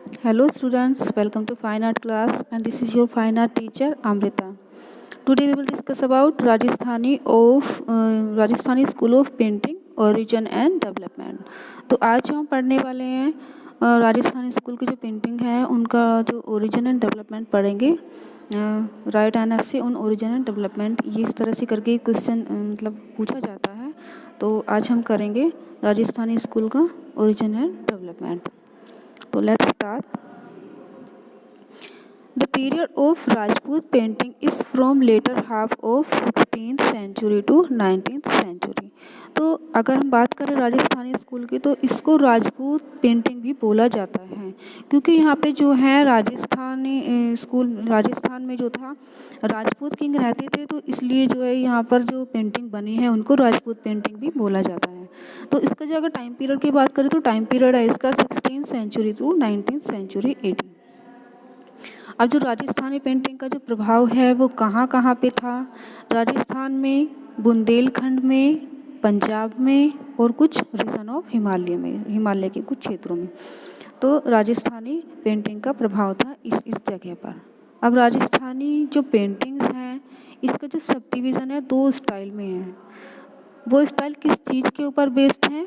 Hello students, welcome to Fine Art class and this is your Fine Art teacher Amrita. Today we will discuss about Rajasthani School of Painting Origin and Development. तो आज हम पढ़ने वाले हैं Rajasthani school की जो painting है उनका जो ओरिजिन एंड डेवलपमेंट पढ़ेंगे। राइट आंसर से उन ओरिजिन एंड डेवलपमेंट ये इस तरह से करके क्वेश्चन मतलब पूछा जाता है। तो आज हम करेंगे राजस्थानी स्कूल का ओरिजिन एंड डेवलपमेंट। तो let's start. The period of Rajput painting is from later half of 16th century to 19th century। तो अगर हम बात करें राजस्थानी स्कूल की तो इसको राजपूत पेंटिंग भी बोला जाता है, क्योंकि यहाँ पे जो है राजस्थानी स्कूल राजस्थान में जो था राजपूत किंग रहते थे, तो इसलिए जो है यहाँ पर जो पेंटिंग बनी है उनको राजपूत पेंटिंग भी बोला जाता है। तो इसका जो अगर टाइम पीरियड की बात करें तो टाइम पीरियड है इसका 16th century to 19th century 18। अब जो राजस्थानी पेंटिंग का जो प्रभाव है वो कहाँ कहाँ पे था? राजस्थान में, बुंदेलखंड में, पंजाब में और कुछ रीजन ऑफ हिमालय में, हिमालय के कुछ क्षेत्रों में। तो राजस्थानी पेंटिंग का प्रभाव था इस जगह पर। अब राजस्थानी जो पेंटिंग्स हैं इसका जो सब डिवीज़न है दो स्टाइल में है। वो स्टाइल किस चीज़ के ऊपर बेस्ड है?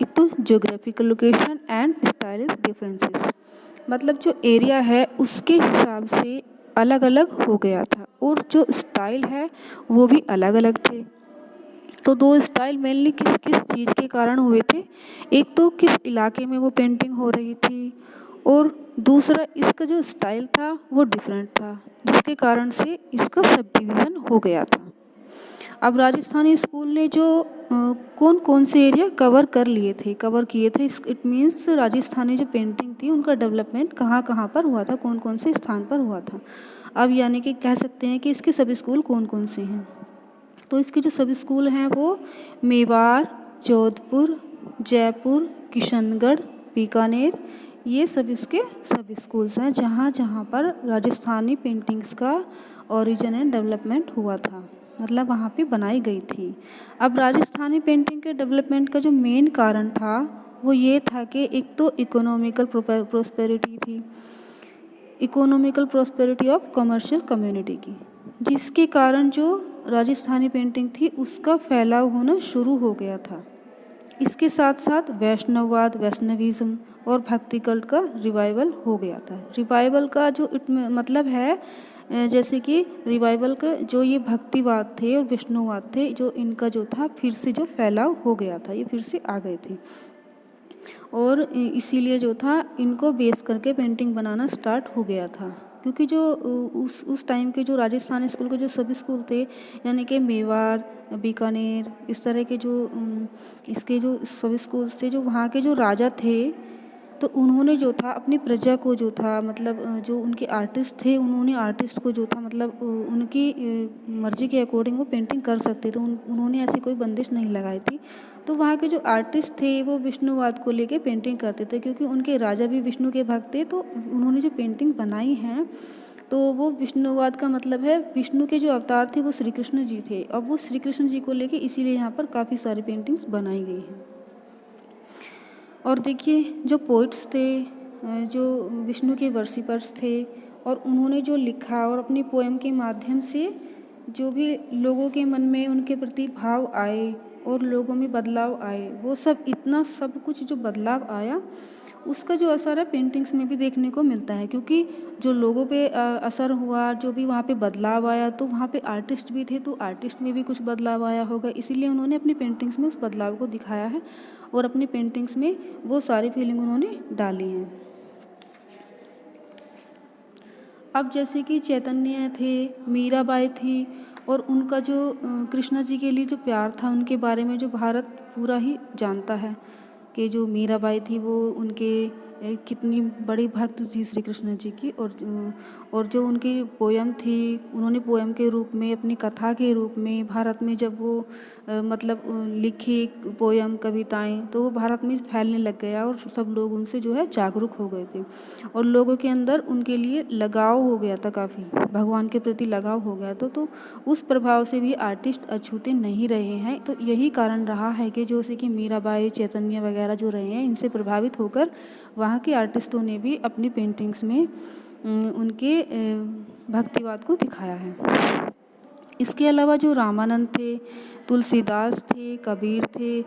एक तो geographical location and stylish differences, मतलब जो एरिया है उसके हिसाब से अलग अलग हो गया था और जो स्टाइल है वो भी अलग अलग थे। तो दो स्टाइल मेनली किस किस चीज़ के कारण हुए थे? एक तो किस इलाके में वो पेंटिंग हो रही थी और दूसरा इसका जो स्टाइल था वो डिफरेंट था, जिसके कारण से इसका सब डिवीज़न हो गया था। अब राजस्थानी स्कूल ने जो कौन कौन से एरिया कवर किए थे, इट मीन्स राजस्थानी जो पेंटिंग थी उनका डेवलपमेंट कहाँ कहाँ पर हुआ था, कौन कौन से स्थान पर हुआ था। अब यानी कि कह सकते हैं कि इसके सभी स्कूल कौन कौन से हैं। तो इसके जो सभी स्कूल हैं वो मेवाड़, जोधपुर, जयपुर, किशनगढ़, बीकानेर, ये सब इसके सभी स्कूल्स हैं जहाँ जहाँ पर राजस्थानी पेंटिंग्स का ओरिजिन एंड डेवलपमेंट हुआ था, मतलब वहाँ पे बनाई गई थी। अब राजस्थानी पेंटिंग के डेवलपमेंट का जो मेन कारण था वो ये था कि एक तो इकोनॉमिकल प्रोस्पेरिटी थी, economical prosperity of commercial community की, जिसके कारण जो राजस्थानी पेंटिंग थी उसका फैलाव होना शुरू हो गया था। इसके साथ साथ वैष्णववाद, वैष्णविज्म और भक्ति कल्ट का रिवाइवल हो गया था। रिवाइवल का जो मतलब है जैसे कि रिवाइवल का जो ये भक्तिवाद थे और विष्णुवाद थे, जो इनका जो था फिर से जो फैलाव हो गया था, ये फिर से आ गए थे और इसीलिए जो था इनको बेस करके पेंटिंग बनाना स्टार्ट हो गया था। क्योंकि जो उस टाइम के जो राजस्थानी स्कूल के जो सभी स्कूल थे, यानी कि मेवाड़, बीकानेर, इस तरह के जो इसके जो सभी स्कूल्स थे, जो वहाँ के जो राजा थे, तो उन्होंने जो था अपनी प्रजा को जो था मतलब जो उनके आर्टिस्ट थे, उन्होंने आर्टिस्ट को जो था मतलब उनकी मर्जी के अकॉर्डिंग वो पेंटिंग कर सकते थे, उन्होंने ऐसी कोई बंदिश नहीं लगाई थी। तो वहाँ के जो आर्टिस्ट थे वो विष्णुवाद को लेके पेंटिंग करते थे, क्योंकि उनके राजा भी विष्णु के भक्त थे। तो उन्होंने जो पेंटिंग बनाई हैं तो वो विष्णुवाद का मतलब है विष्णु के जो अवतार थे वो श्री कृष्ण जी थे, और वो श्री कृष्ण जी को लेके इसीलिए यहाँ पर काफ़ी सारी पेंटिंग्स बनाई गई हैं। और देखिए जो पोइट्स थे, जो विष्णु के वर्शिपर्स थे, और उन्होंने जो लिखा और अपनी पोएम के माध्यम से जो भी लोगों के मन में उनके प्रति भाव आए और लोगों में बदलाव आए, वो सब इतना सब कुछ जो बदलाव आया उसका जो असर है पेंटिंग्स में भी देखने को मिलता है। क्योंकि जो लोगों पे असर हुआ, जो भी वहाँ पे बदलाव आया, तो वहाँ पे आर्टिस्ट भी थे, तो आर्टिस्ट में भी कुछ बदलाव आया होगा, इसीलिए उन्होंने अपनी पेंटिंग्स में उस बदलाव को दिखाया है और अपनी पेंटिंग्स में वो सारी फीलिंग उन्होंने डाली हैं। अब जैसे कि चैतन्य थे, मीराबाई थी, और उनका जो कृष्णा जी के लिए जो प्यार था उनके बारे में जो भारत पूरा ही जानता है कि जो मीराबाई थी वो उनके कितनी बड़ी भक्त थी श्री कृष्ण जी की। और जो उनकी पोयम थी, उन्होंने पोयम के रूप में, अपनी कथा के रूप में भारत में जब वो मतलब लिखी पोयम, कविताएं, तो वो भारत में फैलने लग गया और सब लोग उनसे जो है जागरूक हो गए थे और लोगों के अंदर उनके लिए लगाव हो गया था, काफ़ी भगवान के प्रति लगाव हो गया था। तो उस प्रभाव से भी आर्टिस्ट अछूते नहीं रहे हैं। तो यही कारण रहा है कि जैसे कि मीराबाई, चैतन्य वगैरह जो रहे हैं, इनसे प्रभावित होकर वहाँ के आर्टिस्टों ने भी अपनी पेंटिंग्स में उनके भक्तिवाद को दिखाया है। इसके अलावा जो रामानंद थे, तुलसीदास थे, कबीर थे,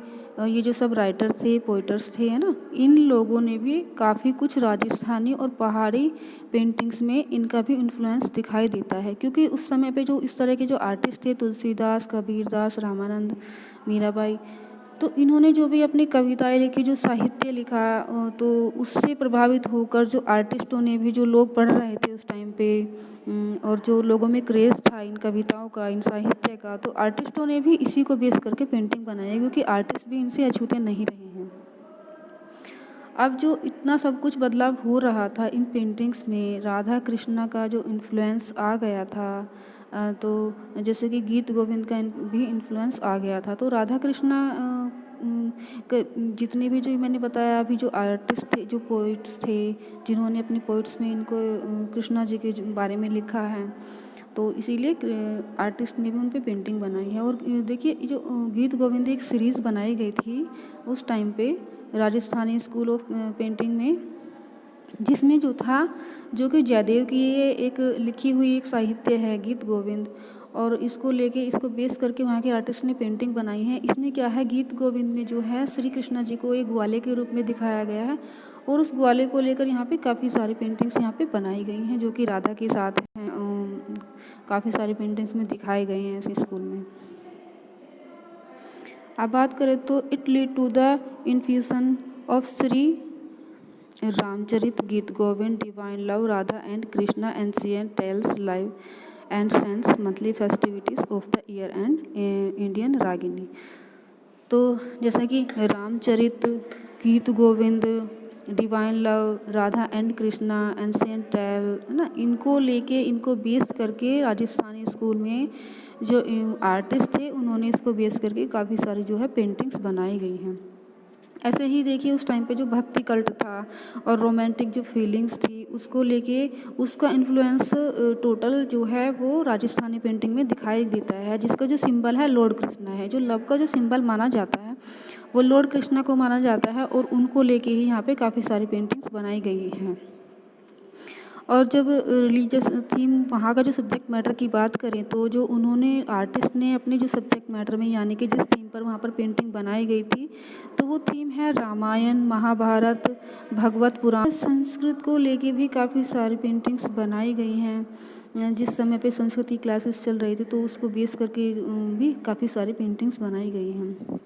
ये जो सब राइटर थे, पोइटर्स थे, है ना, इन लोगों ने भी काफ़ी कुछ राजस्थानी और पहाड़ी पेंटिंग्स में इनका भी इन्फ्लुएंस दिखाई देता है, क्योंकि उस समय पे जो इस तरह के जो आर्टिस्ट थे, तुलसीदास, कबीरदास, रामानंद, मीराबाई, तो इन्होंने जो भी अपनी कविताएं लिखी, जो साहित्य लिखा, तो उससे प्रभावित होकर जो आर्टिस्टों ने भी, जो लोग पढ़ रहे थे उस टाइम पे, और जो लोगों में क्रेज़ था इन कविताओं का, इन साहित्य का, तो आर्टिस्टों ने भी इसी को बेस करके पेंटिंग बनाई है, क्योंकि आर्टिस्ट भी इनसे अछूते नहीं रहे हैं। अब जो इतना सब कुछ बदलाव हो रहा था इन पेंटिंग्स में, राधा कृष्णा का जो इन्फ्लुएंस आ गया था, तो जैसे कि गीत गोविंद का भी इन्फ्लुएंस आ गया था। तो राधा कृष्णा जितने भी जो मैंने बताया अभी, जो आर्टिस्ट थे, जो पोइट्स थे, जिन्होंने अपनी पोइट्स में इनको कृष्णा जी के बारे में लिखा है, तो इसीलिए आर्टिस्ट ने भी उन पे पेंटिंग बनाई है। और देखिए, जो गीत गोविंद एक सीरीज़ बनाई गई थी उस टाइम पे राजस्थानी स्कूल ऑफ पेंटिंग में, जिसमें जो था, जो कि जयदेव की ये एक लिखी हुई एक साहित्य है गीत गोविंद, और इसको लेके, इसको बेस करके वहाँ के आर्टिस्ट ने पेंटिंग बनाई है। इसमें क्या है, गीत गोविंद में जो है श्री कृष्ण जी को एक ग्वाले के रूप में दिखाया गया है, और उस ग्वाले को लेकर यहाँ पे काफ़ी सारी पेंटिंग्स यहाँ पे बनाई गई हैं, जो कि राधा के साथ हैं। काफ़ी सारी पेंटिंग्स में दिखाए गए हैं ऐसे स्कूल में। अब बात करें तो it lead to the infusion of Shri Ramcharit, Geet Govind, divine love, Radha and Krishna, ancient tales, live and sense, monthly festivities of the year and Indian ragini. तो जैसा कि Ramcharit, Geet Govind, divine love, Radha and Krishna, ancient tale, है ना, इनको लेके, इनको बेस करके राजस्थानी स्कूल में जो आर्टिस्ट थे, उन्होंने इसको बेस करके काफ़ी सारी जो है पेंटिंग्स बनाई गई हैं। ऐसे ही देखिए, उस टाइम पे जो भक्ति कल्ट था और रोमांटिक जो फीलिंग्स थी, उसको लेके उसका इन्फ्लुएंस टोटल जो है वो राजस्थानी पेंटिंग में दिखाई देता है, जिसका जो सिंबल है लॉर्ड कृष्णा है। जो लव का जो सिंबल माना जाता है वो लॉर्ड कृष्णा को माना जाता है, और उनको लेके ही यहाँ पे काफ़ी सारी पेंटिंग्स बनाई गई हैं। और जब रिलीजियस थीम, वहाँ का जो सब्जेक्ट मैटर की बात करें, तो जो उन्होंने आर्टिस्ट ने अपने जो सब्जेक्ट मैटर में, यानी कि जिस थीम पर वहाँ पर पेंटिंग बनाई गई थी, तो वो थीम है रामायण, महाभारत, भगवत पुराण। संस्कृत को लेके भी काफ़ी सारी पेंटिंग्स बनाई गई हैं। जिस समय पे संस्कृत की क्लासेस चल रही थी, तो उसको बेस करके भी काफ़ी सारी पेंटिंग्स बनाई गई हैं।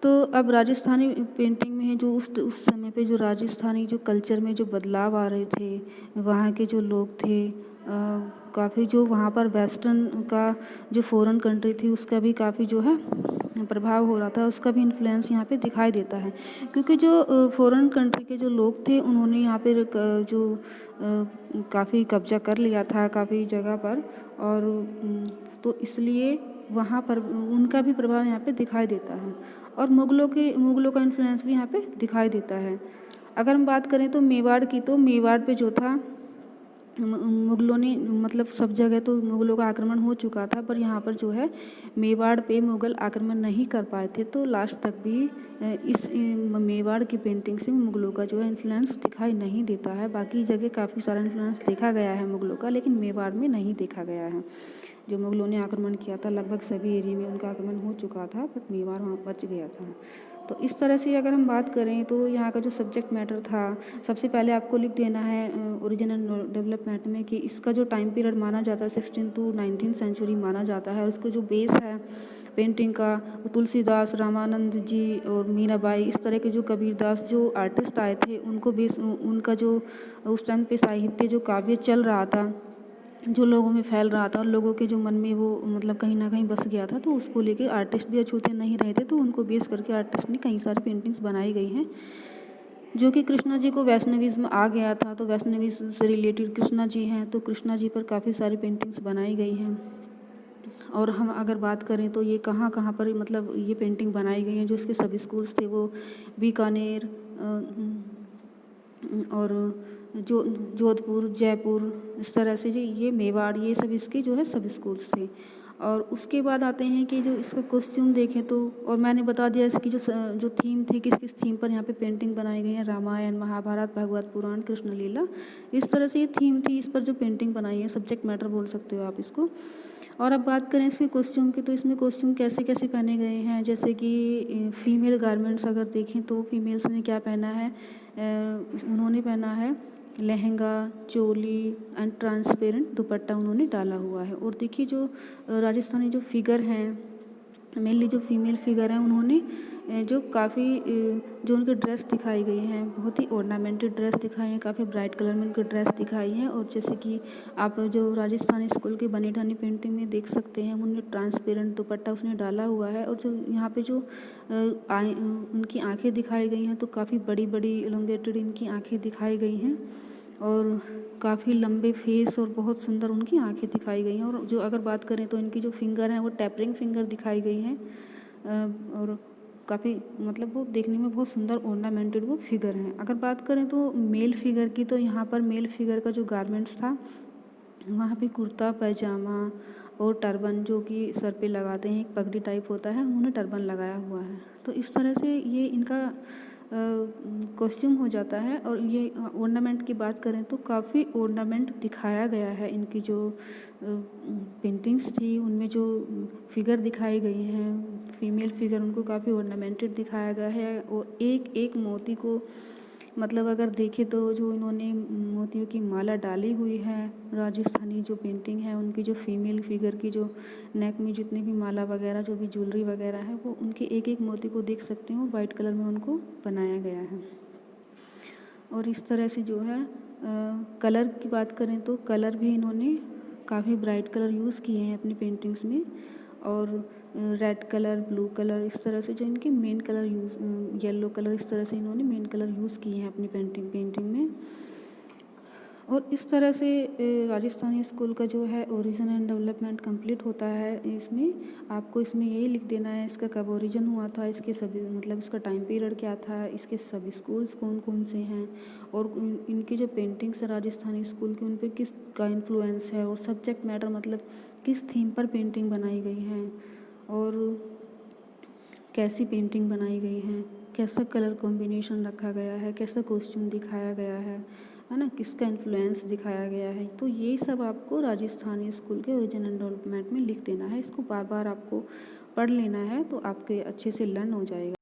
तो अब राजस्थानी पेंटिंग में है, जो उस समय पे जो राजस्थानी जो कल्चर में जो बदलाव आ रहे थे, वहाँ के जो लोग थे, काफ़ी जो वहाँ पर वेस्टर्न का जो फॉरेन कंट्री थी, उसका भी काफ़ी जो है प्रभाव हो रहा था, उसका भी इन्फ्लुएंस यहाँ पे दिखाई देता है। क्योंकि जो फॉरेन कंट्री के जो लोग थे, उन्होंने यहाँ पे जो काफ़ी कब्जा कर लिया था काफ़ी जगह पर, और तो इसलिए वहाँ पर उनका भी प्रभाव यहाँ पे दिखाई देता है, और मुग़लों का इन्फ्लुएंस भी यहाँ पे दिखाई देता है। अगर हम बात करें तो मेवाड़ की, तो मेवाड़ पे जो था, मुग़लों ने, मतलब सब जगह तो मुग़लों का आक्रमण हो चुका था, पर यहाँ पर जो है मेवाड़ पे मुग़ल आक्रमण नहीं कर पाए थे, तो लास्ट तक भी इस मेवाड़ की पेंटिंग से मुग़लों का जो है इन्फ्लुएंस दिखाई नहीं देता है। बाकी जगह काफ़ी सारा इन्फ्लुएंस देखा गया है मुग़लों का, लेकिन मेवाड़ में नहीं देखा गया है। जो मुग़लों ने आक्रमण किया था, लगभग सभी एरिया में उनका आक्रमण हो चुका था, बट मेवाड़ वहाँ बच गया था। तो इस तरह से अगर हम बात करें, तो यहाँ का जो सब्जेक्ट मैटर था, सबसे पहले आपको लिख देना है ओरिजिनल डेवलपमेंट में कि इसका जो टाइम पीरियड माना जाता है 16 to 19 सेंचुरी माना जाता है, और उसका जो बेस है पेंटिंग का, तुलसीदास, रामानंद जी और मीराबाई, इस तरह के जो कबीरदास जो आर्टिस्ट आए थे, उनको बेस, उनका जो उस टाइम पे साहित्य जो काव्य चल रहा था, जो लोगों में फैल रहा था, और लोगों के जो मन में वो मतलब कहीं ना कहीं बस गया था, तो उसको लेके आर्टिस्ट भी अछूते नहीं रहे थे, तो उनको बेस करके आर्टिस्ट ने कई सारी पेंटिंग्स बनाई गई हैं। जो कि कृष्णा जी को वैष्णविज्म आ गया था, तो वैष्णविज्म से रिलेटेड कृष्णा जी हैं, तो कृष्णा जी पर काफ़ी सारी पेंटिंग्स बनाई गई हैं। और हम अगर बात करें तो ये कहाँ कहाँ पर मतलब ये पेंटिंग बनाई गई हैं, जो इसके सब स्कूल्स थे वो बीकानेर और जोधपुर, जयपुर, इस तरह से जो ये मेवाड़, ये सब इसके जो है सब स्कूल्स थे। और उसके बाद आते हैं कि जो इसका कॉस्ट्यूम देखें तो, और मैंने बता दिया इसकी जो थीम थी, किस किस थीम पर यहाँ पे पेंटिंग बनाई गई है, रामायण, महाभारत, भागवत पुराण, कृष्ण लीला, इस तरह से ये थीम थी, इस पर जो पेंटिंग बनाई है, सब्जेक्ट मैटर बोल सकते हो आप इसको। और अब बात करें इसके कॉस्ट्यूम की, तो इसमें कॉस्ट्यूम कैसे कैसे पहने गए हैं, जैसे कि फ़ीमेल गारमेंट्स अगर देखें तो फीमेल्स ने क्या पहना है, उन्होंने पहना है लहंगा, चोली एंड ट्रांसपेरेंट दुपट्टा उन्होंने डाला हुआ है। और देखिए जो राजस्थानी जो फिगर हैं, मेनली जो फीमेल फिगर हैं, उन्होंने जो काफ़ी जो उनकी ड्रेस दिखाई गई हैं, बहुत ही ऑर्नामेंटेड ड्रेस दिखाई हैं, काफ़ी ब्राइट कलर में उनकी ड्रेस दिखाई हैं। और जैसे कि आप जो राजस्थानी स्कूल की बनी ठानी पेंटिंग में देख सकते हैं, उन्होंने ट्रांसपेरेंट दुपट्टा उसने डाला हुआ है। और जो यहाँ पे जो उनकी आँखें दिखाई गई हैं, तो काफ़ी बड़ी बड़ी एलोंगेटेड इनकी आँखें दिखाई गई हैं, और काफ़ी लंबे फेस और बहुत सुंदर उनकी आँखें दिखाई गई हैं। और जो अगर बात करें तो इनकी जो फिंगर हैं वो टैपरिंग फिंगर दिखाई गई हैं, और काफ़ी मतलब वो देखने में बहुत सुंदर ऑर्नामेंटेड वो फिगर हैं। अगर बात करें तो मेल फिगर की, तो यहाँ पर मेल फिगर का जो गारमेंट्स था, वहाँ पे कुर्ता पैजामा और टर्बन जो कि सर पे लगाते हैं, एक पगड़ी टाइप होता है, उन्होंने टर्बन लगाया हुआ है। तो इस तरह से ये इनका कॉस्ट्यूम हो जाता है। और ये ऑर्नामेंट की बात करें तो काफ़ी ऑर्नामेंट दिखाया गया है। इनकी जो पेंटिंग्स थी उनमें जो फिगर दिखाई गई हैं, फीमेल फिगर, उनको काफ़ी ऑर्नामेंटेड दिखाया गया है। और एक एक मोती को मतलब अगर देखें तो जो इन्होंने मोतियों की माला डाली हुई है, राजस्थानी जो पेंटिंग है उनकी जो फीमेल फिगर की जो नेक में जितनी भी माला वगैरह जो भी ज्वेलरी वगैरह है, वो उनके एक एक मोती को देख सकते हो, वाइट कलर में उनको बनाया गया है। और इस तरह से जो है कलर की बात करें तो कलर भी इन्होंने काफ़ी ब्राइट कलर यूज़ किए हैं अपनी पेंटिंग्स में। और रेड कलर, ब्लू कलर, इस तरह से जो इनके main colour use, yellow colour, इस तरह से इन्होंने मेन कलर यूज़ किए हैं अपनी पेंटिंग में। और इस तरह से राजस्थानी स्कूल का जो है ओरिजिन एंड डेवलपमेंट कंप्लीट होता है। इसमें आपको इसमें यही लिख देना है इसका कब ओरिजिन हुआ था, इसके सभी मतलब इसका टाइम पीरियड क्या था, इसके सभी स्कूल्स कौन कौन से हैं, और इनकी जो पेंटिंग्स है राजस्थानी स्कूल की, उन पर किस का इन्फ्लुएंस है, और सब्जेक्ट मैटर मतलब किस थीम पर पेंटिंग बनाई गई हैं, और कैसी पेंटिंग बनाई गई हैं, कैसा कलर कॉम्बिनेशन रखा गया है, कैसा कॉस्ट्यूम दिखाया गया है ना, किसका इन्फ्लुएंस दिखाया गया है। तो ये सब आपको राजस्थानी स्कूल के ओरिजिन एंड डेवलपमेंट में लिख देना है। इसको बार बार आपको पढ़ लेना है, तो आपके अच्छे से लर्न हो जाएगा।